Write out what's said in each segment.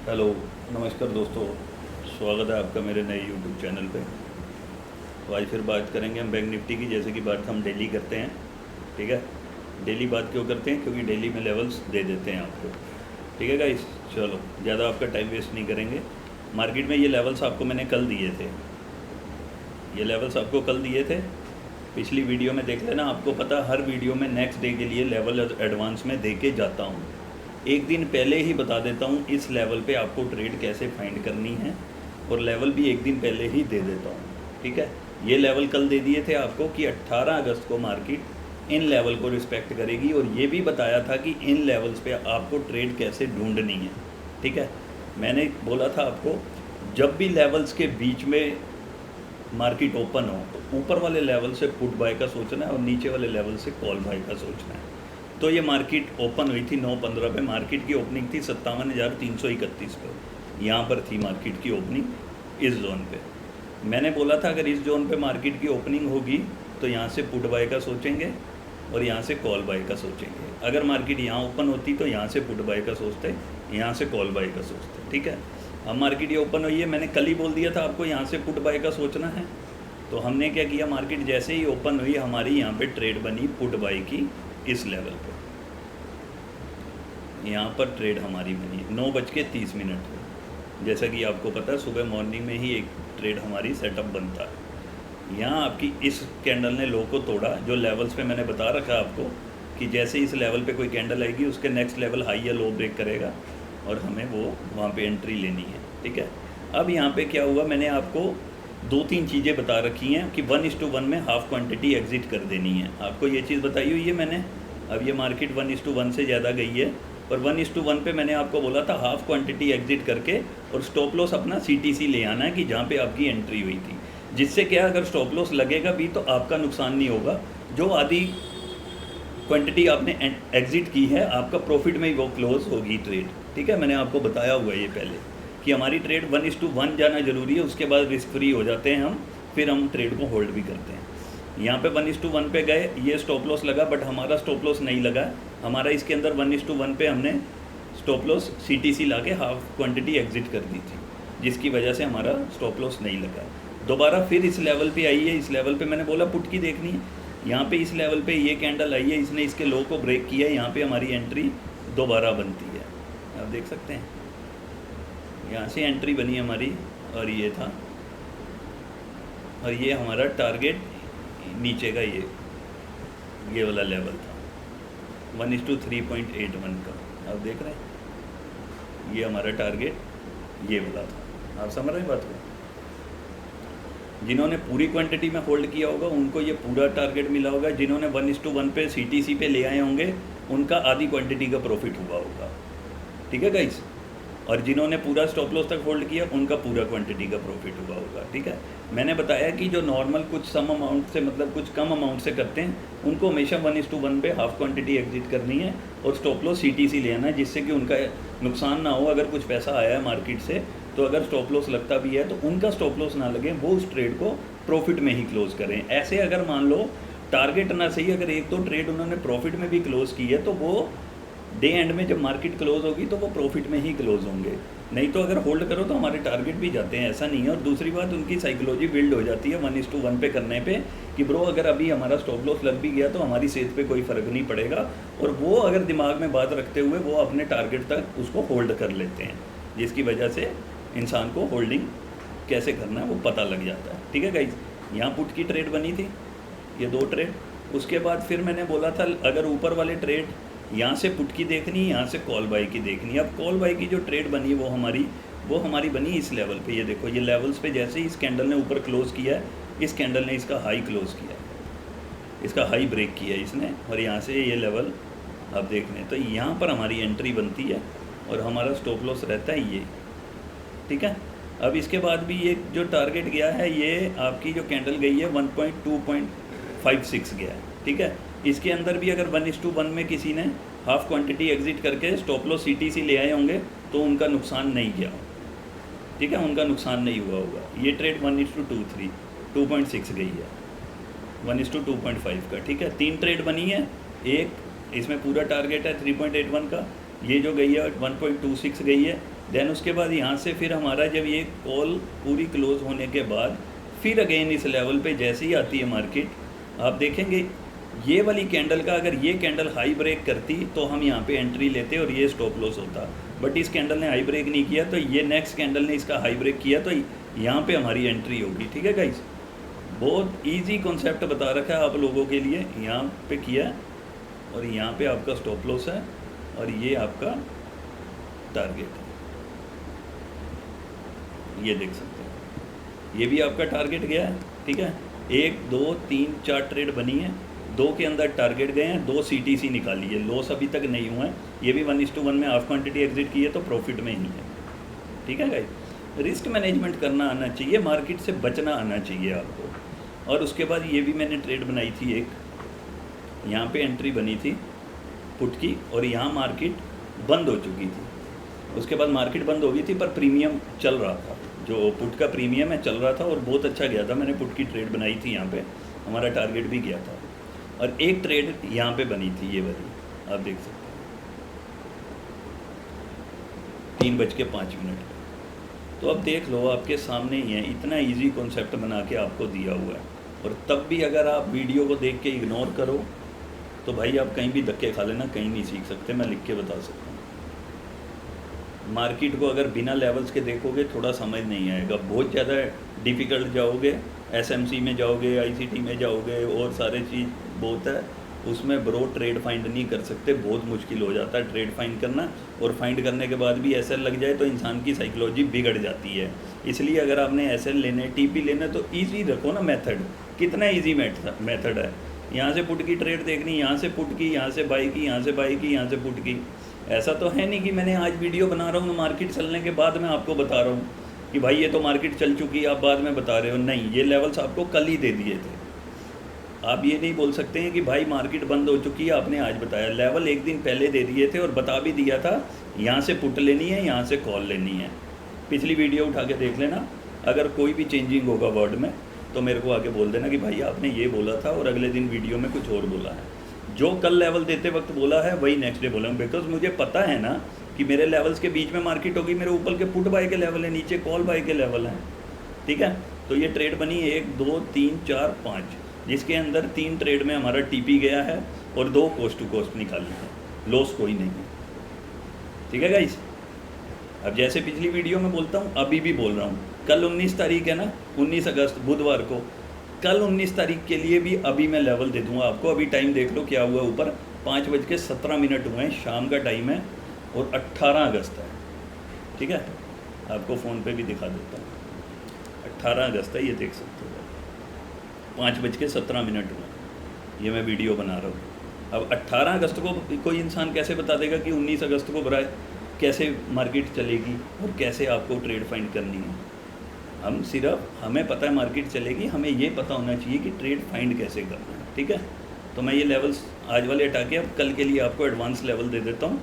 Hello, नमस्कार दोस्तों। स्वागत है आपका मेरे नए यूट्यूब चैनल पे। तो आज फिर बात करेंगे हम बैंक निफ्टी की, जैसे कि बात हम डेली करते हैं। ठीक है, डेली बात क्यों करते हैं? क्योंकि डेली में लेवल्स दे देते हैं आपको। ठीक है गाइस, चलो ज़्यादा आपका टाइम वेस्ट नहीं करेंगे। मार्केट में ये लेवल्स आपको मैंने कल दिए थे, ये लेवल्स आपको कल दिए थे। पिछली वीडियो में देख लेना, आपको पता हर वीडियो में नेक्स्ट डे के लिए लेवल एडवांस में दे के जाता हूँ। एक दिन पहले ही बता देता हूँ इस लेवल पे आपको ट्रेड कैसे फाइंड करनी है, और लेवल भी एक दिन पहले ही दे देता हूँ। ठीक है, ये लेवल कल दे दिए थे आपको कि 18 अगस्त को मार्केट इन लेवल को रिस्पेक्ट करेगी, और ये भी बताया था कि इन लेवल्स पे आपको ट्रेड कैसे ढूंढनी है। ठीक है, मैंने बोला था आपको जब भी लेवल्स के बीच में मार्केट ओपन हो तो ऊपर वाले लेवल से पुट बाय का सोचना है और नीचे वाले लेवल से कॉल बाय का सोचना है। तो ये मार्केट ओपन हुई थी 9:15 पे, मार्केट की ओपनिंग थी 57,331 पे। यहाँ पर थी मार्केट की ओपनिंग इस जोन पे। मैंने बोला था अगर इस जोन पे मार्केट की ओपनिंग होगी तो यहाँ से पुट बाय का सोचेंगे और यहाँ से कॉल बाय का सोचेंगे। अगर मार्केट यहाँ ओपन होती तो यहाँ से पुट बाय का सोचते, यहाँ से कॉल बाय का सोचते। ठीक है, अब मार्केट ये ओपन हुई है, मैंने कल ही बोल दिया था आपको यहाँ से पुट बाय का सोचना है। तो हमने क्या किया, मार्केट जैसे ही ओपन हुई हमारी यहाँ पे ट्रेड बनी पुट बाय की इस लेवल पे। यहाँ पर ट्रेड हमारी बनी 9:30 पे। जैसा कि आपको पता है सुबह मॉर्निंग में ही एक ट्रेड हमारी सेटअप बनता है। यहाँ आपकी इस कैंडल ने लो को तोड़ा, जो लेवल्स पे मैंने बता रखा है आपको कि जैसे इस लेवल पे कोई कैंडल आएगी उसके नेक्स्ट लेवल हाई या लो ब्रेक करेगा और हमें वो वहाँ पे एंट्री लेनी है। ठीक है, अब यहाँ पे क्या हुआ, मैंने आपको 2-3 चीज़ें बता रखी हैं कि 1:1 में हाफ क्वांटिटी एग्जिट कर देनी है। आपको ये चीज़ बताई हुई है मैंने। अब ये मार्केट 1:1 से ज़्यादा गई है, और 1:1 पे मैंने आपको बोला था हाफ क्वांटिटी एग्जिट करके और स्टॉप लॉस अपना CTC ले आना है कि जहाँ पे आपकी एंट्री हुई थी। जिससे क्या, अगर स्टॉप लॉस लगेगा भी तो आपका नुकसान नहीं होगा। जो आधी क्वांटिटी आपने एग्जिट की है आपका प्रॉफिट में ही वो क्लोज होगी ट्रेड। ठीक है, मैंने आपको बताया हुआ है ये पहले कि हमारी ट्रेड 1:1 जाना जरूरी है, उसके बाद रिस्क फ्री हो जाते हैं हम, फिर हम ट्रेड को होल्ड भी करते हैं। यहाँ पे 1:1 पे गए, ये स्टॉप लॉस लगा, बट हमारा स्टॉप लॉस नहीं लगा। हमारा इसके अंदर 1:1 पे हमने स्टॉप लॉस CTC ला के हाफ क्वान्टिटी एग्जिट कर दी थी, जिसकी वजह से हमारा स्टॉप लॉस नहीं लगा। दोबारा फिर इस लेवल पे आई है, इस लेवल पे मैंने बोला पुट की देखनी है। यहाँ पे इस लेवल पे ये कैंडल आई है, इसने इसके लो को ब्रेक किया है, यहाँ पे हमारी एंट्री दोबारा बनती है। आप देख सकते हैं यहाँ से एंट्री बनी हमारी, और ये था, और ये हमारा टारगेट नीचे का ये वाला लेवल था 1:3.81 का। आप देख रहे हैं ये हमारा टारगेट ये वाला था। आप समझ रहे हैं बात को? जिन्होंने पूरी क्वांटिटी में होल्ड किया होगा उनको ये पूरा टारगेट मिला होगा। जिन्होंने 1:1 पे CTC पे ले आए होंगे उनका आधी क्वांटिटी का प्रॉफिट हुआ होगा। ठीक है गाइस, और जिन्होंने पूरा स्टॉप लॉस तक होल्ड किया उनका पूरा क्वांटिटी का प्रॉफिट हुआ होगा। ठीक है, मैंने बताया कि जो नॉर्मल कुछ सम अमाउंट से मतलब कुछ कम अमाउंट से करते हैं उनको हमेशा 1:1 पे हाफ क्वांटिटी एग्जिट करनी है और स्टॉप लॉस CTC लेना है, जिससे कि उनका नुकसान ना हो। अगर कुछ पैसा आया है मार्केट से तो अगर स्टॉप लॉस लगता भी है तो उनका स्टॉप लॉस ना लगे, वो उस ट्रेड को प्रॉफिट में ही क्लोज करें। ऐसे अगर मान लो टारगेट ना सही, अगर 1-2 ट्रेड उन्होंने प्रॉफिट में भी क्लोज की है तो वो डे एंड में जब मार्केट क्लोज होगी तो वो प्रॉफिट में ही क्लोज होंगे। नहीं तो अगर होल्ड करो तो हमारे टारगेट भी जाते हैं, ऐसा नहीं है। और दूसरी बात, उनकी साइकोलॉजी बिल्ड हो जाती है 1:1 पे करने पे कि ब्रो अगर अभी हमारा स्टॉप लॉस लग भी गया तो हमारी सेहत पे कोई फ़र्क नहीं पड़ेगा, और वो अगर दिमाग में बात रखते हुए वो अपने टारगेट तक उसको होल्ड कर लेते हैं, जिसकी वजह से इंसान को होल्डिंग कैसे करना है वो पता लग जाता है। ठीक है गाइज, यहाँ पुट की ट्रेड बनी थी, ये 2 ट्रेड। उसके बाद फिर मैंने बोला था अगर ऊपर वाले ट्रेड यहाँ से पुट की देखनी, यहाँ से कॉल बाय की देखनी। अब कॉल बाय की जो ट्रेड बनी वो हमारी बनी इस लेवल पे। ये देखो, ये लेवल्स पे जैसे ही इस कैंडल ने ऊपर क्लोज़ किया है, इस कैंडल ने इसका हाई क्लोज़ किया है, इसका हाई ब्रेक किया है इसने, और यहाँ से ये लेवल आप देख लें तो यहाँ पर हमारी एंट्री बनती है और हमारा स्टॉप लॉस रहता है ये। ठीक है, अब इसके बाद भी ये जो टारगेट गया है, ये आपकी जो कैंडल गई है 1.2.56 गया है। ठीक है, इसके अंदर भी अगर 1:1 में किसी ने हाफ क्वांटिटी एग्जिट करके स्टॉप लॉस CTC ले आए होंगे तो उनका नुकसान नहीं गया। ठीक है, उनका नुकसान नहीं हुआ होगा। ये ट्रेड 1:2.6 गई है, 1:2.5 का। ठीक है, 3 ट्रेड बनी है, एक इसमें पूरा टारगेट है 3.81 का, ये जो गई है 1.26 गई है, देन उसके बाद यहाँ से फिर हमारा जब ये कॉल पूरी क्लोज होने के बाद फिर अगेन इस लेवल पे जैसे ही आती है मार्केट, आप देखेंगे ये वाली कैंडल का अगर ये कैंडल हाई ब्रेक करती तो हम यहाँ पे एंट्री लेते और ये स्टॉप लॉस होता, बट इस कैंडल ने हाई ब्रेक नहीं किया, तो ये नेक्स्ट कैंडल ने इसका हाई ब्रेक किया, तो यहाँ पे हमारी एंट्री होगी। ठीक है गाइस, बहुत इजी कॉन्सेप्ट बता रखा है आप लोगों के लिए, यहाँ पे किया है और यहाँ पे आपका स्टॉप लॉस है और ये आपका टारगेट है, ये देख सकते हैं, ये भी आपका टारगेट गया है। ठीक है, 1 2 3 4 ट्रेड बनी है, 2 के अंदर टारगेट गए हैं, 2 CTC निकाली है, लॉस अभी तक नहीं हुआ है, ये भी 1:1 में हाफ क्वांटिटी एग्जिट की है तो प्रॉफिट में ही है। ठीक है गाइस, रिस्क मैनेजमेंट करना आना चाहिए, मार्केट से बचना आना चाहिए आपको। और उसके बाद ये भी मैंने ट्रेड बनाई थी एक, यहाँ पे एंट्री बनी थी पुट की और यहाँ मार्केट बंद हो चुकी थी, उसके बाद मार्केट बंद हो गई थी पर प्रीमियम चल रहा था, जो पुट का प्रीमियम है चल रहा था और बहुत अच्छा गया था, मैंने पुट की ट्रेड बनाई थी, यहाँ पे हमारा टारगेट भी गया था। और एक ट्रेड यहाँ पे बनी थी ये वाली, आप देख सकते हैं 3:05। तो अब देख लो आपके सामने ही है, इतना इजी कॉन्सेप्ट बना के आपको दिया हुआ है। और तब भी अगर आप वीडियो को देख के इग्नोर करो तो भाई आप कहीं भी धक्के खा लेना, कहीं नहीं सीख सकते, मैं लिख के बता सकता हूँ। मार्केट को अगर बिना लेवल्स के देखोगे थोड़ा समझ नहीं आएगा, बहुत ज़्यादा डिफ़िकल्ट जाओगे, SMC में जाओगे, ICT में जाओगे और सारे चीज़ बहुत है, उसमें ब्रो ट्रेड फाइंड नहीं कर सकते, बहुत मुश्किल हो जाता है ट्रेड फाइंड करना, और फाइंड करने के बाद भी SL लग जाए तो इंसान की साइकोलॉजी बिगड़ जाती है। इसलिए अगर आपने SL लेने, TP लेने तो ईजी रखो ना मेथड, कितना ईजी मेथड है, यहाँ से पुट की ट्रेड देखनी, यहाँ से पुट की, यहाँ से बाई की, यहाँ से बाई की, यहाँ से पुट की। ऐसा तो है नहीं कि मैंने आज वीडियो बना रहा हूँ मार्केट चलने के बाद मैं आपको बता रहा हूँ कि भाई ये तो मार्केट चल चुकी है आप बाद में बता रहे हो, नहीं, ये लेवल्स आपको कल ही दे दिए थे। आप ये नहीं बोल सकते हैं कि भाई मार्केट बंद हो चुकी है आपने आज बताया, लेवल एक दिन पहले दे दिए थे और बता भी दिया था यहाँ से पुट लेनी है, यहाँ से कॉल लेनी है। पिछली वीडियो उठा के देख लेना, अगर कोई भी चेंजिंग होगा वर्ड में तो मेरे को आके बोल देना कि भाई आपने ये बोला था और अगले दिन वीडियो में कुछ और बोला है। जो कल लेवल देते वक्त बोला है वही नेक्स्ट डे बोला, बिकॉज मुझे पता है ना कि मेरे लेवल्स के बीच में मार्केट होगी, मेरे ऊपर के पुट बाय के लेवल है, नीचे कॉल बाय के लेवल हैं। ठीक है, तो ये ट्रेड बनी 1 2 3 4 5, जिसके अंदर 3 ट्रेड में हमारा TP गया है और 2 कोस्ट टू कोस्ट निकाली है, लॉस कोई नहीं है। ठीक है गाइस, अब जैसे पिछली वीडियो में बोलता हूँ अभी भी बोल रहा हूँ, कल 19 तारीख है ना, 19 अगस्त बुधवार को, कल 19 तारीख के लिए भी अभी मैं लेवल दे दूँगा आपको। अभी टाइम देख लो क्या हुआ, ऊपर 5:17 हुए हैं, शाम का टाइम है और 18 अगस्त है। ठीक है, आपको फ़ोन पे भी दिखा देता हूँ, 18 अगस्त है, ये देख सकते हो, 5:17 हुए, ये मैं वीडियो बना रहा हूँ। अब 18 अगस्त को कोई इंसान कैसे बता देगा कि 19 अगस्त को बराए कैसे मार्केट चलेगी और कैसे आपको ट्रेड फाइंड करनी है। हम सिर्फ, हमें पता है मार्केट चलेगी, हमें ये पता होना चाहिए कि ट्रेड फाइंड कैसे करना है। ठीक है, तो मैं ये लेवल्स आज वाले हटा के अब कल के लिए आपको एडवांस लेवल दे देता हूँ,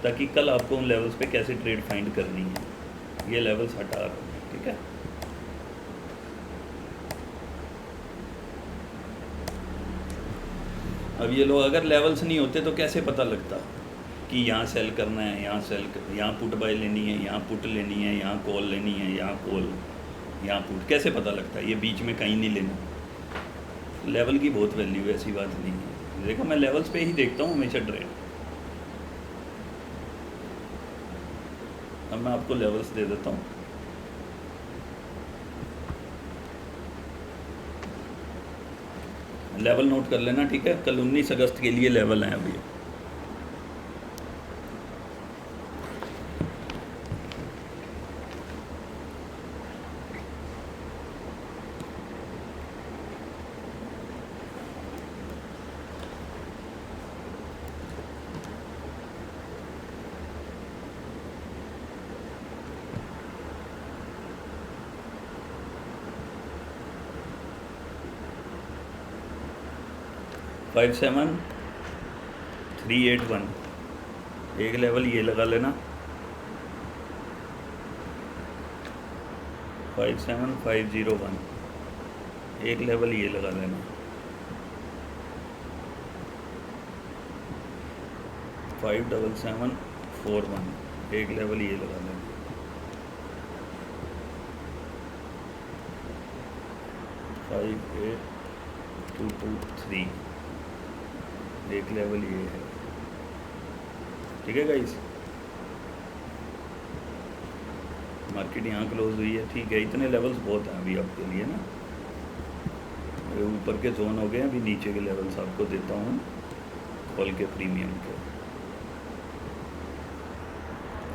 ताकि कल आपको उन लेवल्स पे कैसे ट्रेड फाइंड करनी है। ये लेवल्स हटा रहा हूँ। ठीक है, अब ये लोग अगर लेवल्स नहीं होते तो कैसे पता लगता कि यहाँ सेल करना है, यहाँ पुट बाय लेनी है, यहाँ पुट लेनी है, यहाँ कॉल लेनी है, यहाँ कॉल, यहाँ पुट, कैसे पता लगता है? ये बीच में कहीं नहीं लेना। लेवल की बहुत वैल्यू है, ऐसी बात नहीं है। देखो मैं लेवल्स पे ही देखता हूँ हमेशा ट्रेड। अब मैं आपको लेवल्स दे देता हूँ। लेवल नोट कर लेना, ठीक है। कल 19 अगस्त के लिए लेवल हैं अभी। फाइव 7,381 एक लेवल ये लगा लेना। 5,7,501 एक लेवल ये लगा लेना। 5,7,7,41 एक लेवल ये लगा लेना। 58,223 एक लेवल ये है, ठीक है गाइस। मार्केट यहाँ क्लोज हुई है, ठीक है, इतने लेवल्स बहुत हैं अभी आपके लिए ना। ये ऊपर के जोन हो गए, अभी नीचे के लेवल्स आपको देता हूँ कॉल के प्रीमियम के।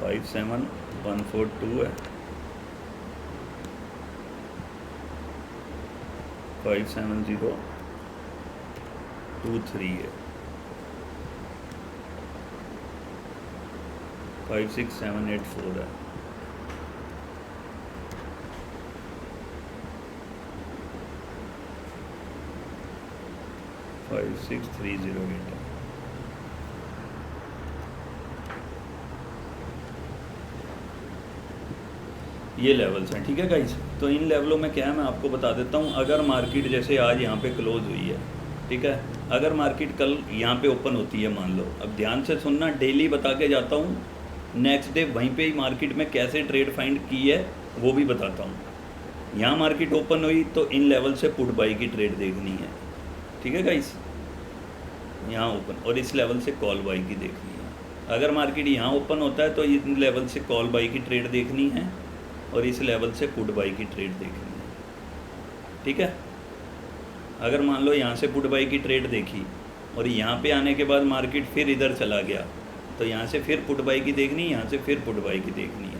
57,142 है, 57023 है, 56784 है, 56308 है। ये लेवल्स हैं, ठीक है गाइस। तो इन लेवलों में क्या है मैं आपको बता देता हूँ। अगर मार्केट जैसे आज यहाँ पे क्लोज हुई है, ठीक है, अगर मार्केट कल यहाँ पे ओपन होती है मान लो, अब ध्यान से सुनना, डेली बता के जाता हूँ, नेक्स्ट डे वहीं पे ही मार्केट में कैसे ट्रेड फाइंड की है वो भी बताता हूँ। यहाँ मार्केट ओपन हुई तो इन लेवल से पुट बाई की ट्रेड देखनी है, ठीक है गाइस, यहाँ ओपन, और इस लेवल से कॉल बाई की देखनी है। अगर मार्केट यहाँ ओपन होता है तो इन लेवल से कॉल बाई की ट्रेड देखनी है और इस लेवल से पुट बाई की ट्रेड देखनी है, ठीक है। अगर मान लो यहाँ से पुट बाई की ट्रेड देखी और यहाँ पे आने के बाद मार्केट फिर इधर चला गया तो यहाँ से फिर पुट बाई की देखनी है, यहाँ से फिर पुट बाई की देखनी है,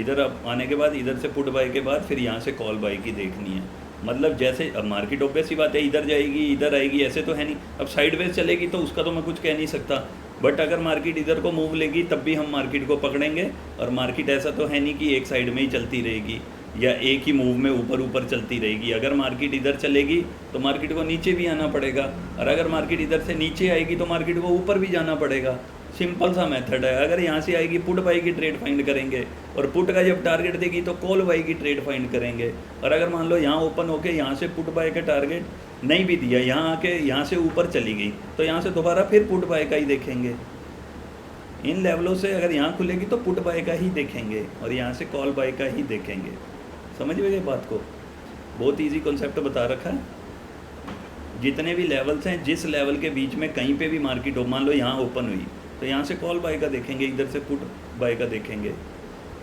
इधर अब आने के बाद इधर से पुट बाई के बाद फिर यहाँ से कॉल बाई की देखनी है। मतलब जैसे अब मार्केट ऑब्वियस ही बात है, इधर जाएगी इधर आएगी, ऐसे तो है नहीं। अब साइडवेज चलेगी तो उसका तो मैं कुछ कह नहीं सकता, बट अगर मार्केट इधर को मूव लेगी तब भी हम मार्केट को पकड़ेंगे। और मार्केट ऐसा तो है नहीं कि एक साइड में ही चलती रहेगी या एक ही मूव में ऊपर ऊपर चलती रहेगी। अगर मार्केट इधर चलेगी तो मार्केट को नीचे भी आना पड़ेगा, और अगर मार्केट इधर से नीचे आएगी तो मार्केट को ऊपर भी जाना पड़ेगा। सिंपल सा मेथड है। अगर यहाँ से आएगी पुट बाई की ट्रेड फाइंड करेंगे, और पुट का जब टारगेट देगी तो कॉल बाई की ट्रेड फाइंड करेंगे। और अगर मान लो यहाँ ओपन होके यहाँ से पुट बाई का टारगेट नहीं भी दिया, यहाँ आके यहाँ से ऊपर चली गई तो यहाँ से दोबारा फिर पुट बाई का ही देखेंगे। इन लेवलों से अगर यहाँ खुलेगी तो पुट बाई का ही देखेंगे और यहाँ से कॉल बाई का ही देखेंगे। समझ गए बात को? बहुत इजी कॉन्सेप्ट बता रखा है। जितने भी लेवल्स हैं, जिस लेवल के बीच में कहीं पे भी मार्केट हो, मान लो यहाँ ओपन हुई तो यहाँ से कॉल बाई का देखेंगे, इधर से पुट बाई का देखेंगे,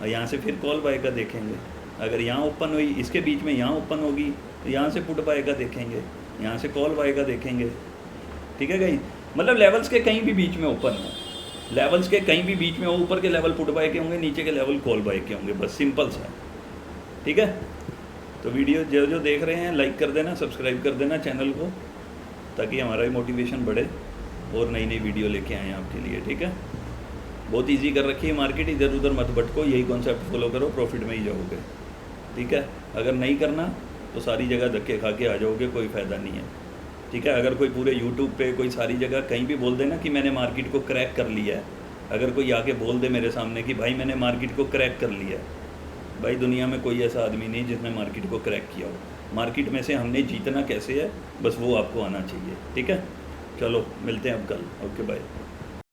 और यहाँ से फिर कॉल बाई का देखेंगे। अगर यहाँ ओपन हुई, इसके बीच में यहाँ ओपन होगी तो यहाँ से पुट बाई का देखेंगे, यहाँ से कॉल बाई का देखेंगे, ठीक है गाइस। मतलब लेवल्स के कहीं भी बीच में ओपन हो, लेवल्स के कहीं भी बीच में हो, ऊपर के लेवल पुट बाई के होंगे, नीचे के लेवल कॉल बाई के होंगे, बस सिंपल सा, ठीक है। तो वीडियो जो जो देख रहे हैं लाइक कर देना, सब्सक्राइब कर देना चैनल को, ताकि हमारा भी मोटिवेशन बढ़े और नई नई वीडियो लेके आएँ आपके लिए, ठीक है। बहुत इजी कर रखी है मार्केट, इधर उधर मत भटको, यही कॉन्सेप्ट फॉलो करो, प्रॉफिट में ही जाओगे, ठीक है। अगर नहीं करना तो सारी जगह धक्के खा के आ जाओगे, कोई फ़ायदा नहीं है, ठीक है। अगर कोई पूरे यूट्यूब पे कोई सारी जगह कहीं भी बोल देना कि मैंने मार्केट को क्रैक कर लिया है, अगर कोई आके बोल दे मेरे सामने कि भाई मैंने मार्केट को क्रैक कर लिया है, भाई दुनिया में कोई ऐसा आदमी नहीं जिसने मार्केट को क्रैक किया हो। मार्केट में से हमने जीतना कैसे है, बस वो आपको आना चाहिए, ठीक है। चलो मिलते हैं अब कल, ओके बाय।